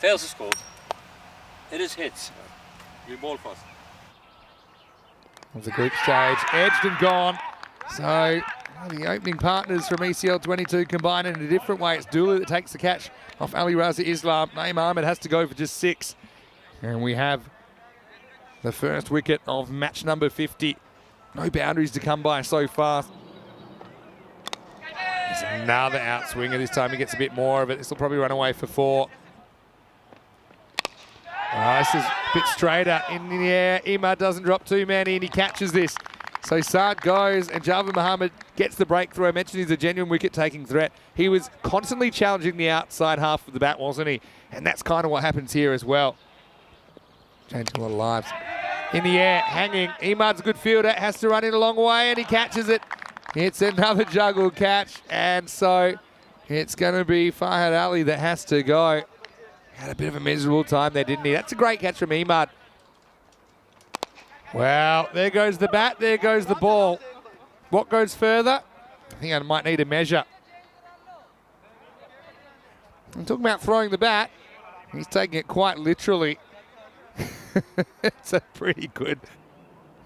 Fails to score. It is hits. We ball fast. Of the group stage, edged and gone. So the opening partners from ECL22 combine in a different way. It's Dulu that takes the catch off Ali Raza Islam. Naeem Ahmed has to go for just 6. And we have the first wicket of match number 50. No boundaries to come by so far. There's another outswinger. This time he gets a bit more of it. This will probably run away for 4. This is a bit straighter in the air. Imad doesn't drop too many and he catches this. So Saad goes and Javed Mohammed gets the breakthrough. I mentioned he's a genuine wicket-taking threat. He was constantly challenging the outside half of the bat, wasn't he? And that's kind of what happens here as well. Changing a lot of lives. In the air, hanging. Imad's a good fielder, has to run in a long way and he catches it. It's another juggle catch, and so it's going to be Farhad Ali that has to go. Had a bit of a miserable time there, didn't he? That's a great catch from Imad. Well, there goes the bat, there goes the ball. What goes further? I think I might need a measure. I'm talking about throwing the bat. He's taking it quite literally. It's a pretty good.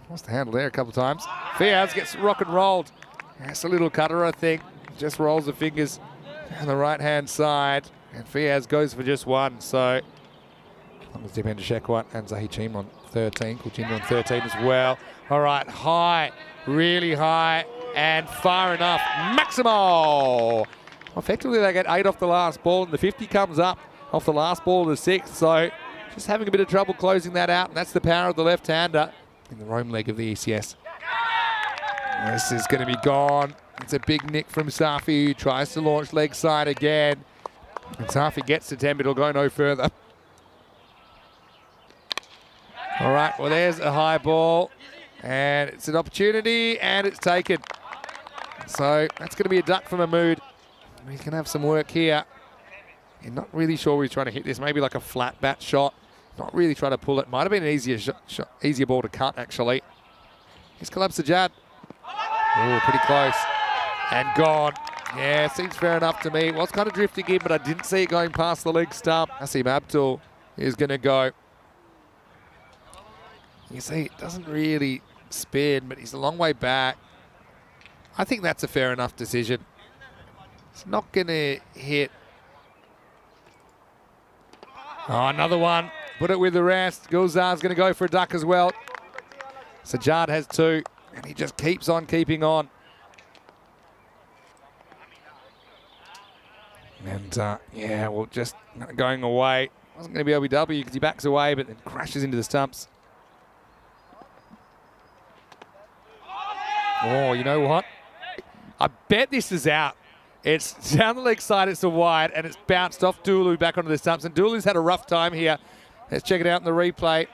Lost the handle there a couple of times. Fiaz gets rock and rolled. That's a little cutter, I think. Just rolls the fingers on the right-hand side. And Fiaz goes for just 1. So, Dipender Shekwat and Zahi Cheem on 13. Kulchinder on 13 as well. All right, high, really high, and far enough. Maximo! Effectively, they get 8 off the last ball, and the 50 comes up off the last ball of the 6th. So, just having a bit of trouble closing that out, and that's the power of the left-hander in the Rome leg of the ECS. This is going to be gone. It's a big nick from Safi, who tries to launch leg side again. And Safi gets to 10, but it'll go no further. All right, well, there's a high ball. And it's an opportunity, and it's taken. So that's going to be a duck from Mahmood. He's going to have some work here. You're not really sure where he's trying to hit this. Maybe like a flat bat shot. Not really trying to pull it. Might have been an easier ball to cut, actually. Here's Kalab Sajjad. Oh, pretty close. And gone. Yeah, seems fair enough to me. It was kind of drifting in, but I didn't see it going past the leg stump. Asim Abdul is going to go. You see, it doesn't really spin, but he's a long way back. I think that's a fair enough decision. It's not going to hit. Oh, another one. Put it with the rest. Gulzar's going to go for a duck as well. Sajjad has 2, and he just keeps on keeping on. And, yeah, well, just going away. Wasn't going to be LBW because he backs away, but then crashes into the stumps. Oh, you know what? I bet this is out. It's down the leg side, it's a wide, and it's bounced off Dulu back onto the stumps. And Dulu's had a rough time here. Let's check it out in the replay.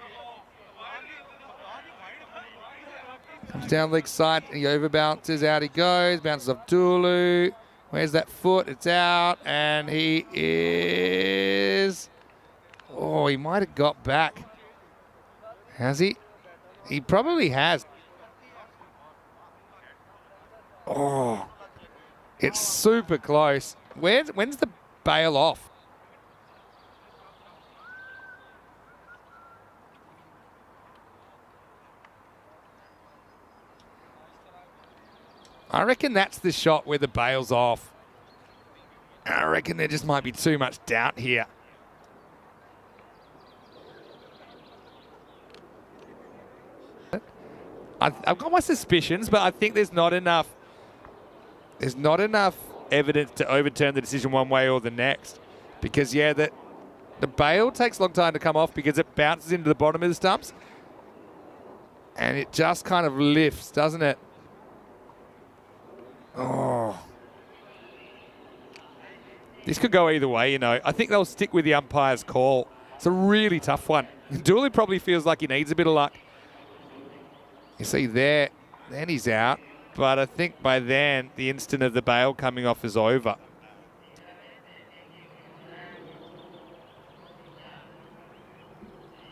Comes down leg side, he overbounces, out he goes, bounces off Dulu. Where's that foot? It's out, and he is... Oh, he might have got back. Has he? He probably has. Oh, it's super close. When's the bail off? I reckon that's the shot where the bail's off. I reckon there just might be too much doubt here. I've got my suspicions, but I think there's not enough. There's not enough evidence to overturn the decision one way or the next. Because, yeah, the bail takes a long time to come off because it bounces into the bottom of the stumps. And it just kind of lifts, doesn't it? Oh. This could go either way, you know. I think they'll stick with the umpire's call. It's a really tough one. Dooley probably feels like he needs a bit of luck. You see there, then he's out. But I think by then, the instant of the bail coming off is over.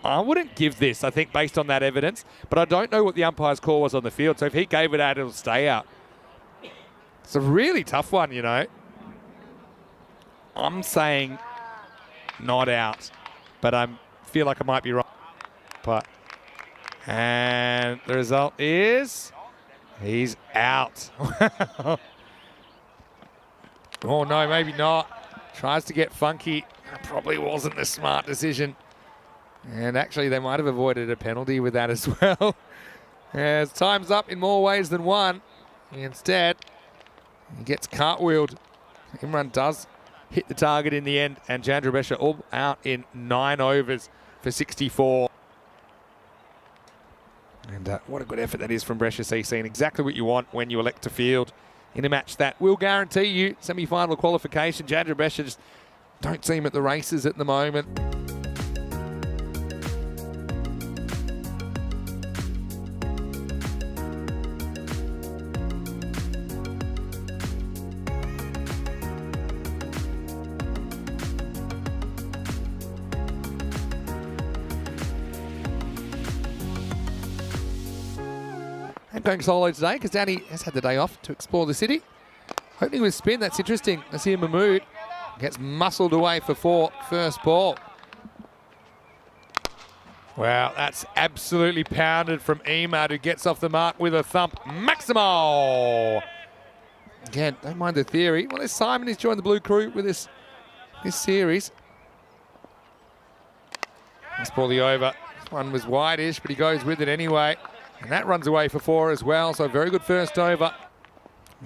I wouldn't give this, I think, based on that evidence. But I don't know what the umpire's call was on the field. So if he gave it out, it'll stay out. It's a really tough one, you know. I'm saying not out. but I feel like I might be wrong. But and the result is he's out. Oh no, maybe not. Tries to get funky. That probably wasn't the smart decision. And actually, they might have avoided a penalty with that as well. As time's up in more ways than one. Instead, he gets cartwheeled. Imran does hit the target in the end, and Jandra Besha all out in 9 overs for 64. And what a good effort that is from Brescia CC, and exactly what you want when you elect to field in a match that will guarantee you semi-final qualification. Jandra Besha just don't seem at the races at the moment. And going solo today because Danny has had the day off to explore the city. Opening with spin, that's interesting. Nasir Mahmood gets muscled away for 4, first ball. Wow, that's absolutely pounded from Emad, who gets off the mark with a thump. Maximo! Again, don't mind the theory. Well, there's Simon, he's joined the Blue Crew with this series. Let's ball the over. This one was wide-ish, but he goes with it anyway. And that runs away for 4 as well, so very good first over.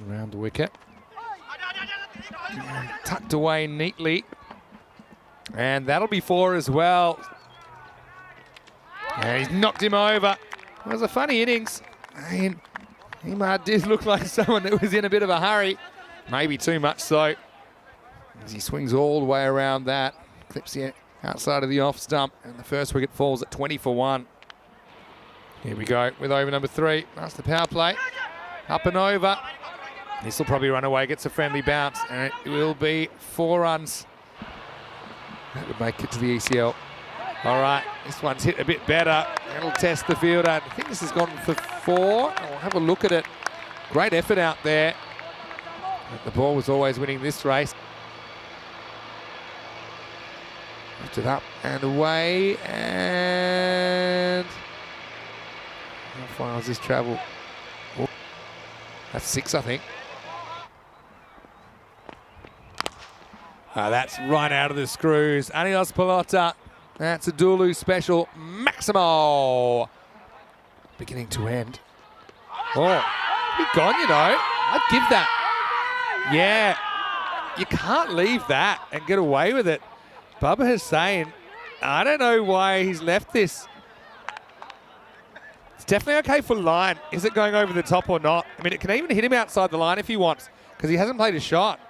Around the wicket. And tucked away neatly. And that'll be 4 as well. And he's knocked him over. It was a funny innings. And Emad did look like someone that was in a bit of a hurry. Maybe too much so. As he swings all the way around that. Clips the outside of the off stump. And the first wicket falls at 20 for 1. Here we go with over number 3. That's the power play. Up and over. This will probably run away, gets a friendly bounce, and it will be 4 runs. That would make it to the ECL. All right, this one's hit a bit better. That'll test the fielder. I think this has gone for 4. I'll have a look at it. Great effort out there. But the ball was always winning this race. Lifted up and away, and how far has this travel? Oh, that's 6, I think. That's right out of the screws. Anios Pelota. That's a Dulu special. Maximo. Beginning to end. Oh, be gone, you know. I'd give that. Yeah. You can't leave that and get away with it. Bubba Hussain, I don't know why he's left this. It's definitely okay for line. Is it going over the top or not? I mean, it can even hit him outside the line if he wants, because he hasn't played a shot.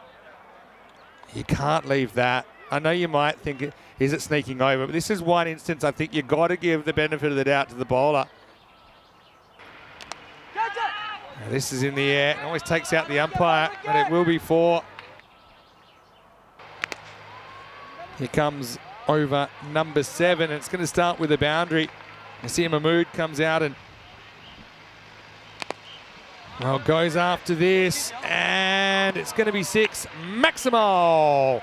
You can't leave that. I know you might think, is it sneaking over? But this is one instance I think you've got to give the benefit of the doubt to the bowler. Now this is in the air. It always takes out the umpire, but it will be 4. Here comes over number 7. It's going to start with a boundary. Nasir Mahmood comes out and, well, goes after this, and it's going to be 6. Maximo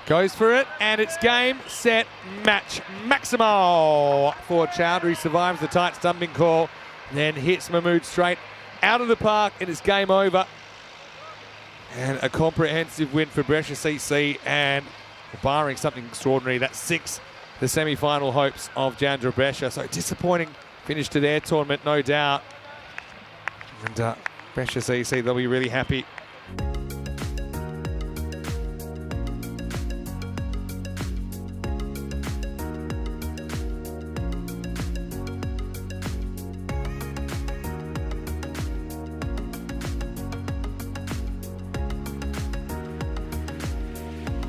goes for it, and it's game, set, match. Maximo for Chowdhury survives the tight stumping call, then hits Mahmood straight out of the park, and it's game over. And a comprehensive win for Brescia CC, and barring something extraordinary, that's 6, the semi-final hopes of Jandra Brescia. So disappointing finish to their tournament, no doubt. And Brescia CC, they'll be really happy